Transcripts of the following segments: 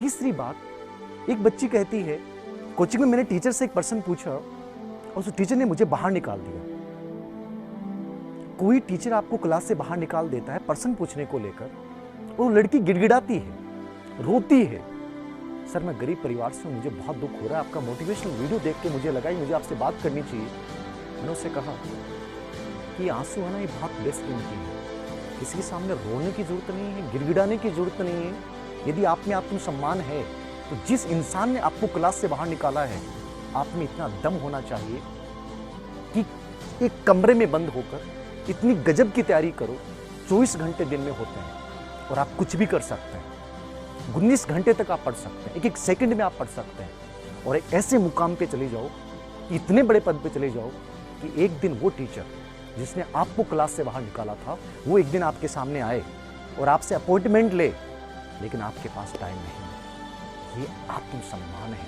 तीसरी बात, एक बच्ची कहती है, कोचिंग में मैंने टीचर से एक प्रश्न पूछा और उस टीचर ने मुझे बाहर निकाल दिया। कोई टीचर आपको क्लास से बाहर निकाल देता है प्रश्न पूछने को लेकर, और वो लड़की गिड़गिड़ाती है, रोती है। सर, मैं गरीब परिवार से हूं, मुझे बहुत दुख हो रहा है, आपका मोटिवेशनल वीडियो देख के मुझे लगा मुझे आपसे बात करनी चाहिए। मैंने उससे कहा कि आंसू है ना, ये बहुत बेशकीमती है, किसी के सामने रोने की जरूरत नहीं है, गिड़गिड़ाने की जरूरत नहीं है। यदि आप में आत्मसम्मान है तो जिस इंसान ने आपको क्लास से बाहर निकाला है, आप में इतना दम होना चाहिए कि एक कमरे में बंद होकर इतनी गजब की तैयारी करो। 24 घंटे दिन में होते हैं और आप कुछ भी कर सकते हैं। 19 घंटे तक आप पढ़ सकते हैं, एक एक सेकंड में आप पढ़ सकते हैं और एक ऐसे मुकाम पे चले जाओ, इतने बड़े पद पे चले जाओ कि एक दिन वो टीचर जिसने आपको क्लास से बाहर निकाला था, वो एक दिन आपके सामने आए और आपसे अपॉइंटमेंट ले, लेकिन आपके पास टाइम नहीं। ये आत्मसम्मान है।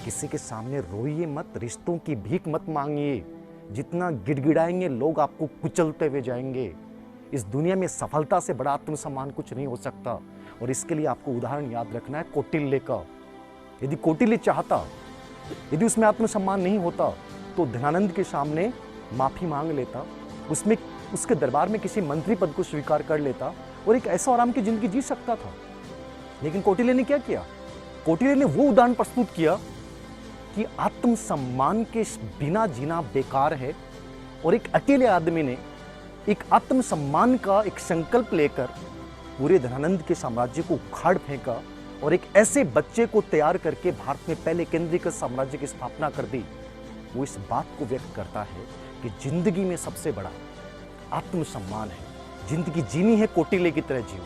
किसी के सामने रोइए मत, रिश्तों की भीख मत मांगिए। जितना गिड़गिड़ाएंगे लोग आपको कुचलते हुए जाएंगे। इस दुनिया में सफलता से बड़ा आत्मसम्मान कुछ नहीं हो सकता। और इसके लिए आपको उदाहरण याद रखना है कौटिल्य का। यदि कौटिल्य चाहता, यदि उसमें आत्मसम्मान नहीं होता तो धनानंद के सामने माफी मांग लेता, उसमें उसके दरबार में किसी मंत्री पद को स्वीकार कर लेता और एक ऐसा आराम की जिंदगी जी सकता था। लेकिन कौटिल्य ने क्या किया? कौटिल्य ने वो उदाहरण प्रस्तुत किया कि आत्मसम्मान के बिना जीना बेकार है। और एक अकेले आदमी ने एक आत्मसम्मान का एक संकल्प लेकर पूरे धनानंद के साम्राज्य को उखाड़ फेंका और एक ऐसे बच्चे को तैयार करके भारत में पहले केंद्रीकृत साम्राज्य की स्थापना कर दी। वो इस बात को व्यक्त करता है कि जिंदगी में सबसे बड़ा आत्मसम्मान है। जिंदगी जीनी है कौटिल्य की तरह जियो।